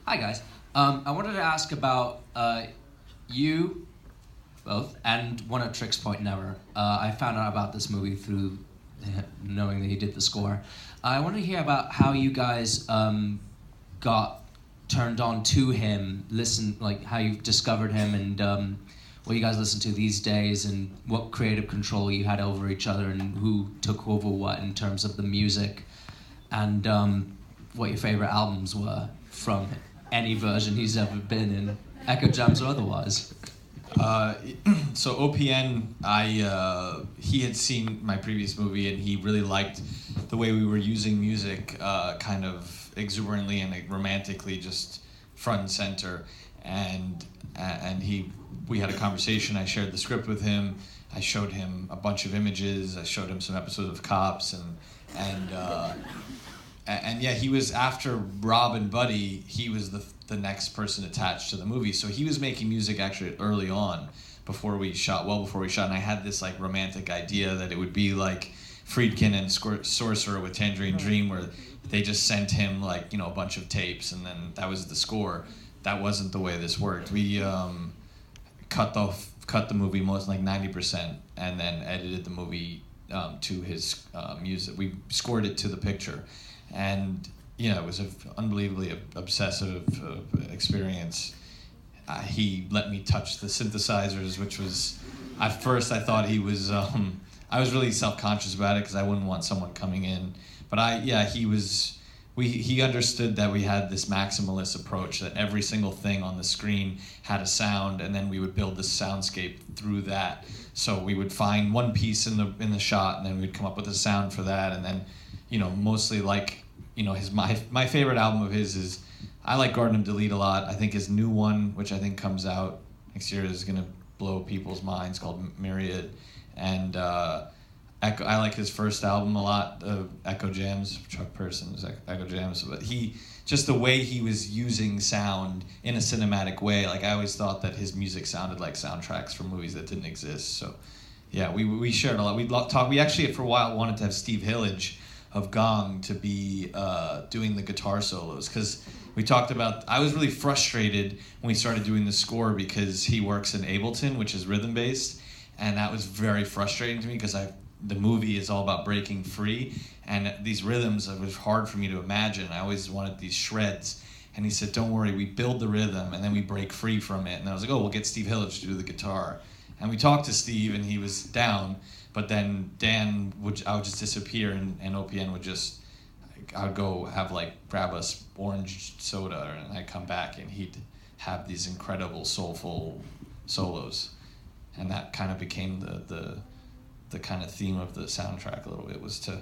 Hi guys. I wanted to ask about you both and one of Trick's Point Never. I found out about this movie through knowing that he did the score. I wanted to hear about how you guys got turned on to him, like how you discovered him and what you guys listen to these days and what creative control you had over each other and who took over what in terms of the music and what your favorite albums were from any version he's ever been in, Echo Jams or otherwise. So OPN, he had seen my previous movie and he really liked the way we were using music kind of exuberantly and romantically, just front and center. And we had a conversation. I shared the script with him. I showed him a bunch of images. I showed him some episodes of Cops and yeah, he was, after Rob and Buddy, he was the next person attached to the movie. So he was making music actually early on, before we shot, and I had this like romantic idea that it would be like Friedkin and Sorcerer with Tangerine Dream, where they just sent him like, a bunch of tapes and then that was the score. That wasn't the way this worked. We cut the movie most like 90% and then edited the movie to his music. We scored it to the picture. And it was an unbelievably obsessive experience. He let me touch the synthesizers, which was, at first I thought he was, I was really self-conscious about it because I wouldn't want someone coming in. But he understood that we had this maximalist approach, that every single thing on the screen had a sound, and then we would build this soundscape through that. So we would find one piece in the shot, and then we'd come up with a sound for that, and then, mostly like, my favorite album of his is, I like Garden of Delete a lot. I think his new one, which I think comes out next year, is gonna blow people's minds, called Myriad. And I like his first album a lot, Echo Jams, Chuck Person's Echo Jams. But just the way he was using sound in a cinematic way, like I always thought that his music sounded like soundtracks for movies that didn't exist. So yeah, we shared a lot. We actually for a while wanted to have Steve Hillage of Gong to be doing the guitar solos, because we talked about, I was really frustrated when we started doing the score because he works in Ableton, which is rhythm based, and that was very frustrating to me because the movie is all about breaking free, and these rhythms, it was hard for me to imagine. I always wanted these shreds, and he said, don't worry, we build the rhythm and then we break free from it. And I was like, oh, we'll get Steve Hillage to do the guitar. And we talked to Steve and he was down, but then I would just disappear and OPN would just, I would go grab us orange soda and I'd come back and he'd have these incredible soulful solos. And that kind of became the kind of theme of the soundtrack a little bit, was to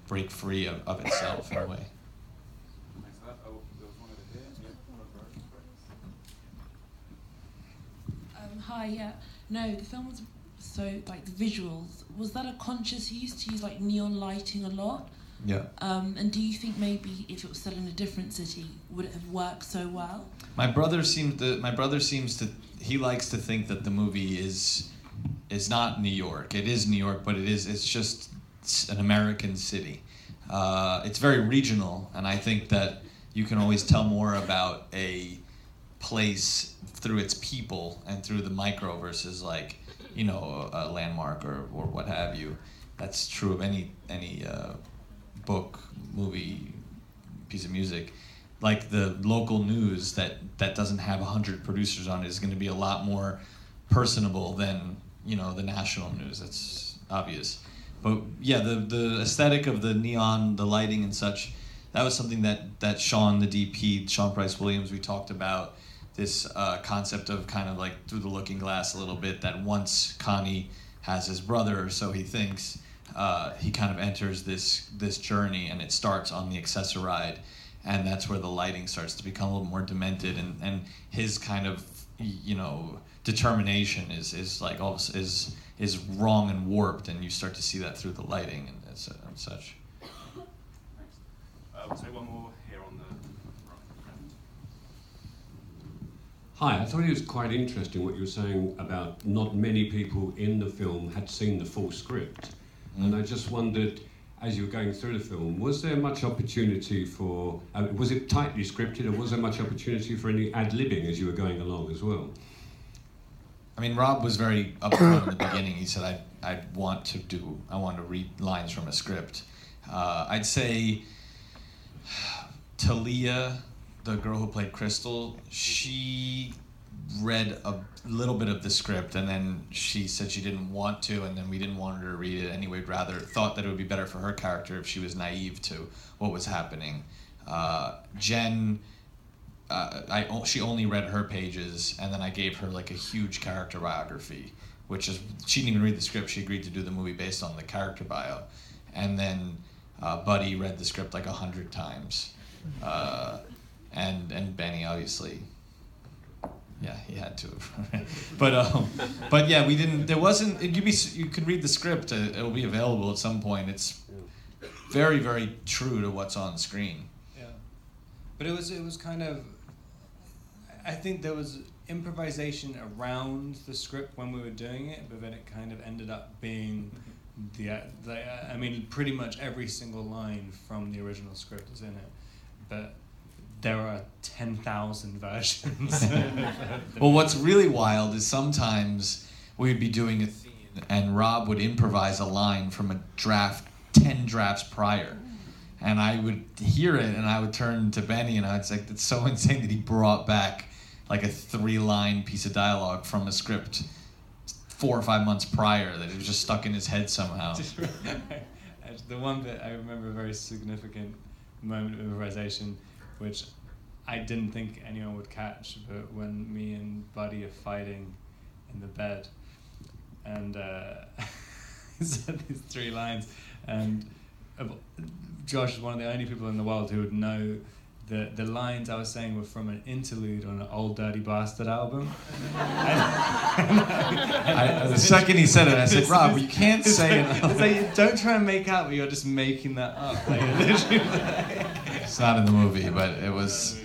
break free of itself in a way. Hi, yeah. No, the film was so, the visuals, was that a conscious use to use neon lighting a lot? Yeah. And do you think maybe if it was set in a different city, would it have worked so well? My brother seems to, he likes to think that the movie is not New York. It is New York, but it's just an American city. It's very regional, and I think that you can always tell more about a place through its people and through the micro versus a landmark or what have you. That's true of any book, movie, piece of music. Like the local news that doesn't have 100 producers on it is going to be a lot more personable than the national news. That's obvious. But yeah, the aesthetic of the neon, the lighting and such, that was something that Sean, the DP, Sean Price Williams, we talked about this concept of kind of through the looking glass a little bit, that once Connie has his brother, or so he thinks, he kind of enters this journey, and it starts on the Accessoride, and that's where the lighting starts to become a little more demented, and his kind of determination is wrong and warped, and you start to see that through the lighting and such. We'll take one more here on the right. Hi, I thought it was quite interesting what you were saying about not many people in the film had seen the full script. And I just wondered, as you were going through the film, was there much opportunity for, was it tightly scripted, or was there much opportunity for any ad-libbing as you were going along as well? I mean, Rob was very upfront in the beginning. He said, I want to read lines from a script. I'd say Talia, the girl who played Crystal, she read a little bit of the script, and then she said she didn't want to, and then we didn't want her to read it anyway. Thought that it would be better for her character if she was naive to what was happening. Jen, she only read her pages, and then I gave her like a huge character biography, which is, she didn't even read the script. She agreed to do the movie based on the character bio, and then Buddy read the script like 100 times, and Benny obviously. Yeah, he had to. But yeah, we didn't. There wasn't. You could read the script. It'll be available at some point. It's very, very true to what's on screen. Yeah, but it was kind of. I think there was improvisation around the script when we were doing it, but then it kind of ended up being I mean, pretty much every single line from the original script is in it, but. There are 10,000 versions. Well, what's really wild is sometimes we would be doing a scene and Rob would improvise a line from a draft 10 drafts prior. And I would hear it and I would turn to Benny and I would say, it's so insane that he brought back like a 3-line piece of dialogue from a script 4 or 5 months prior that it was just stuck in his head somehow. The one bit I remember, a very significant moment of improvisation, which I didn't think anyone would catch, but when me and Buddy are fighting in the bed, and he said these 3 lines, and Josh is one of the only people in the world who would know the lines I was saying were from an interlude on an Old Dirty Bastard album. The second he said it, I said, Rob, you can't say it. It's like, don't try and make out, but you're just making that up. Like, it's not in the movie, but it was.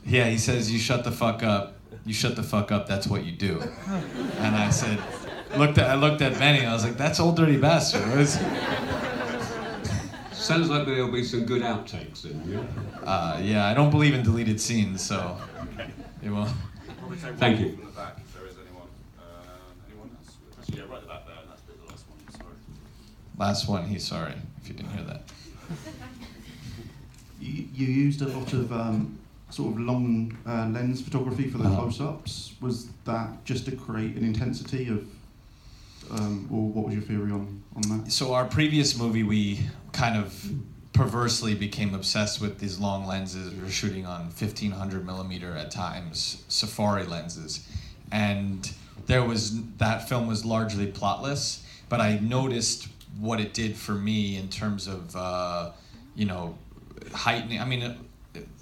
Yeah, he says, you shut the fuck up. You shut the fuck up, that's what you do. And I said, I looked at Benny and I was like, that's Old Dirty Bastard. Sounds like there'll be some good outtakes then, yeah? Yeah, I don't believe in deleted scenes, so it won't. Thank you. From the back, if there is anyone. Anyone else? Actually, yeah, right at the back there, and that's the last one. Sorry. Last one, he's sorry, if you didn't hear that. You used a lot of sort of long lens photography for the close-ups. Was that just to create an intensity of, or what was your theory on that? So our previous movie, we kind of perversely became obsessed with these long lenses. We were shooting on 1500 millimeter at times, safari lenses. And that film was largely plotless, but I noticed what it did for me in terms of, heightening. I mean,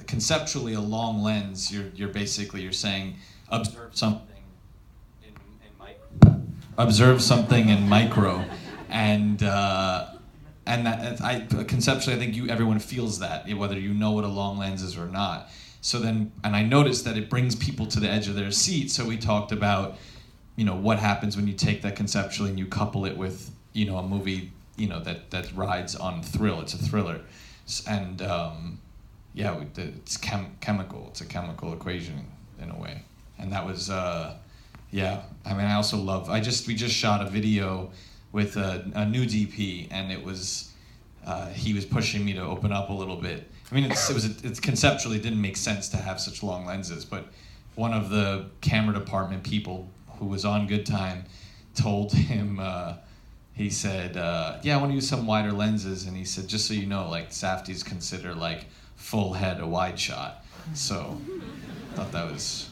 conceptually, a long lens, you're saying, observe something in micro, and that conceptually, I think everyone feels that, whether you know what a long lens is or not. So then, and I noticed that it brings people to the edge of their seat. So we talked about, what happens when you take that conceptually and you couple it with, a movie, that rides on thrill. It's a thriller, and it's chemical. It's a chemical equation in a way, and that was yeah. I mean, I also love. We just shot a video with a new DP, and it was he was pushing me to open up a little bit. I mean, it's conceptually didn't make sense to have such long lenses, but one of the camera department people who was on Good Time told him. He said, yeah, I want to use some wider lenses. And he said, just so you know, like, Safdie's consider, like, full head a wide shot. So I thought that was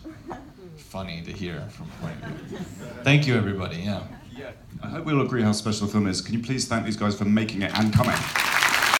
funny to hear from point of view. Thank you, everybody, yeah. I hope we all agree how special the film is. Can you please thank these guys for making it and coming?